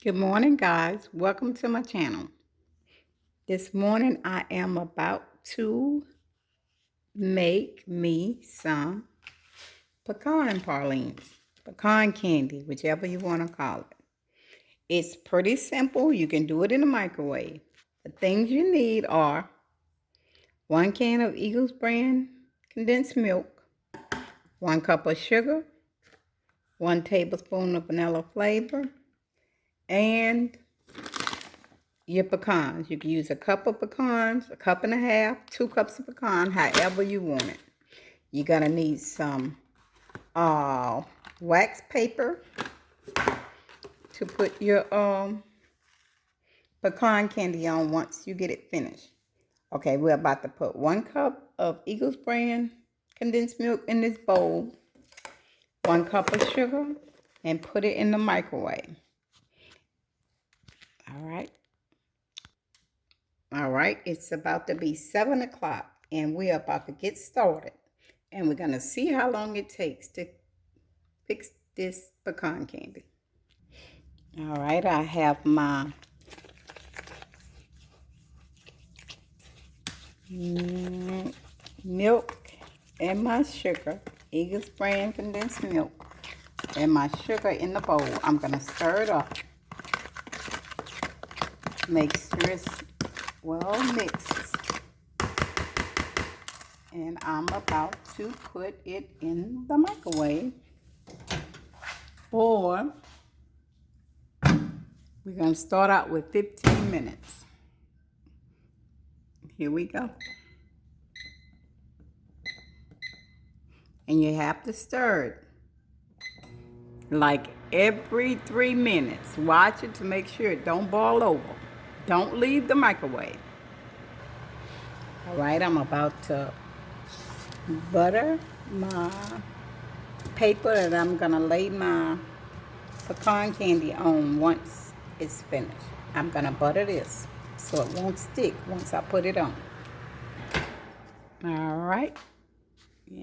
Good morning, guys. Welcome to my channel. This morning I am about to make me some pecan pralines, pecan candy, whichever you want to call it. It's pretty simple. You can do it in the microwave. The things you need are 1 can of Eagles brand condensed milk, 1 cup of sugar, 1 tablespoon of vanilla flavor, and your pecans. You can use a cup of pecans, a cup and a half, 2 cups of pecan, however you want it. You're going to need some wax paper to put your pecan candy on once you get it finished. Okay, we're about to put 1 cup of Eagles brand condensed milk in this bowl, 1 cup of sugar, and put it in the microwave. All right, it's about to be 7 o'clock, and we're about to get started. And we're going to see how long it takes to fix this pecan candy. All right, I have my milk and my sugar, Eagles brand condensed milk, and my sugar in the bowl. I'm going to stir it up. Make sure it's well mixed. And I'm about to put it in the microwave for, we're going to start out with 15 minutes. Here we go. And you have to stir it like every 3 minutes. Watch it to make sure it don't boil over. Don't leave the microwave. All right, I'm about to butter my paper that I'm gonna lay my pecan candy on once it's finished. I'm gonna butter this so it won't stick once I put it on. All right.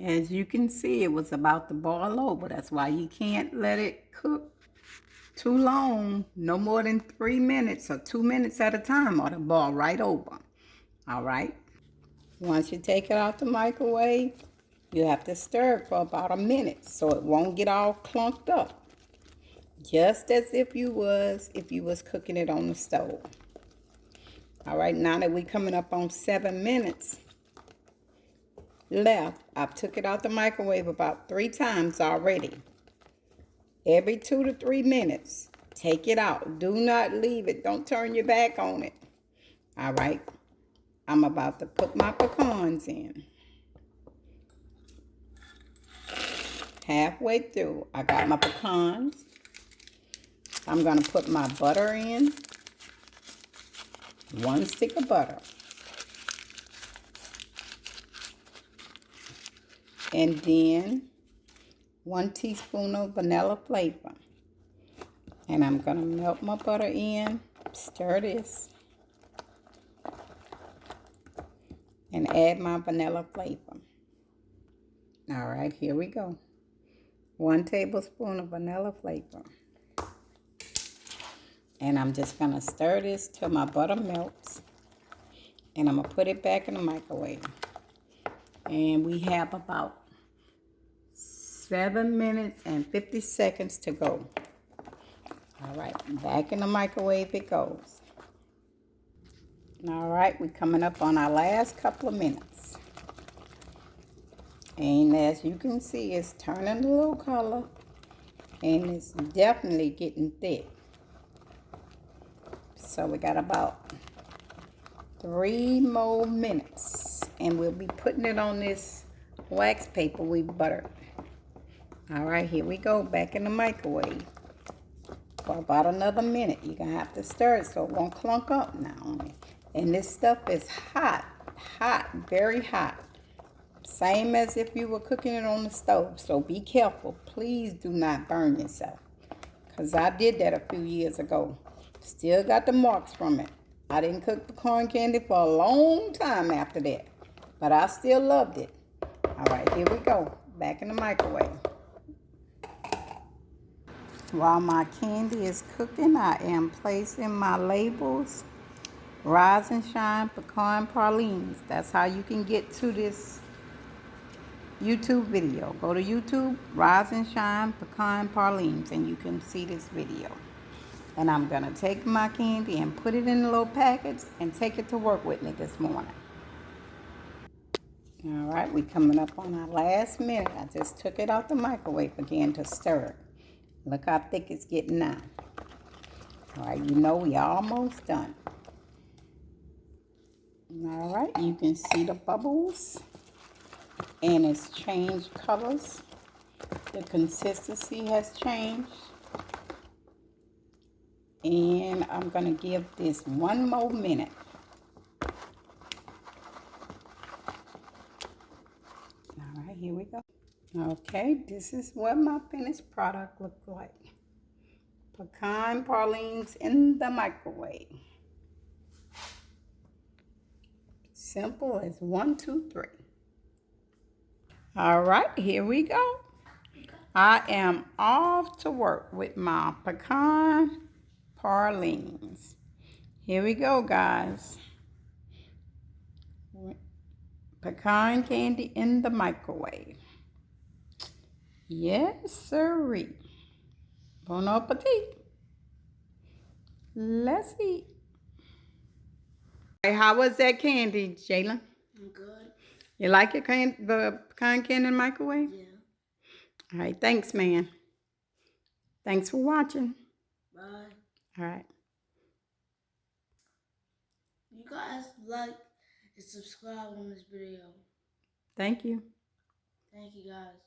As you can see, it was about to boil over. That's why you can't let it cook too long, no more than 3 minutes or 2 minutes at a time, or it'll boil right over. All right. Once you take it out the microwave, you have to stir it for about a minute so it won't get all clunked up. Just as if you was cooking it on the stove. All right, now that we're coming up on 7 minutes left, I've took it out the microwave about 3 times already. Every 2 to 3 minutes, take it out. Do not leave it. Don't turn your back on it. All right, I'm about to put my pecans in. Halfway through, I got my pecans. I'm going to put my butter in. 1 stick of butter. And then 1 teaspoon of vanilla flavor. And I'm going to melt my butter in, stir this, and add my vanilla flavor. All right, here we go. 1 tablespoon of vanilla flavor. And I'm just going to stir this till my butter melts. And I'm going to put it back in the microwave. And we have about 7 minutes and 50 seconds to go. All right, back in the microwave it goes. All right, we're coming up on our last couple of minutes. And as you can see, it's turning a little color. And it's definitely getting thick. So we got about 3 more minutes. And we'll be putting it on this wax paper we buttered. All right, here we go, back in the microwave for about another minute. You're going to have to stir it so it won't clunk up now. And this stuff is hot, very hot. Same as if you were cooking it on the stove. So be careful. Please do not burn yourself. Because I did that a few years ago. Still got the marks from it. I didn't cook pecan candy for a long time after that. But I still loved it. All right, here we go. Back in the microwave. While my candy is cooking, I am placing my labels. Rise and Shine Pecan Parlines. That's how you can get to this YouTube video. Go to YouTube, Rise and Shine Pecan Parlines, and you can see this video. And I'm going to take my candy and put it in the little packets and take it to work with me this morning. All right, we coming up on our last minute. I just took it out the microwave again to stir it. Look how thick it's getting now. All right, you know we almost done. All right, you can see the bubbles. And it's changed colors. The consistency has changed. And I'm going to give this one more minute. All right, here we go. Okay, this is what my finished product looks like. Pecan Parlines in the microwave. Simple as 1, 2, 3. All right, here we go. I am off to work with my pecan Parlines. Here we go, guys. Pecan candy in the microwave. Yes, sirree. Bon appetit. Let's eat. Hey, how was that candy, Jalen? Good. You like your the pecan candy in the microwave? Yeah. All right, thanks, man. Thanks for watching. Bye. All right. You guys like and subscribe on this video. Thank you. Thank you guys.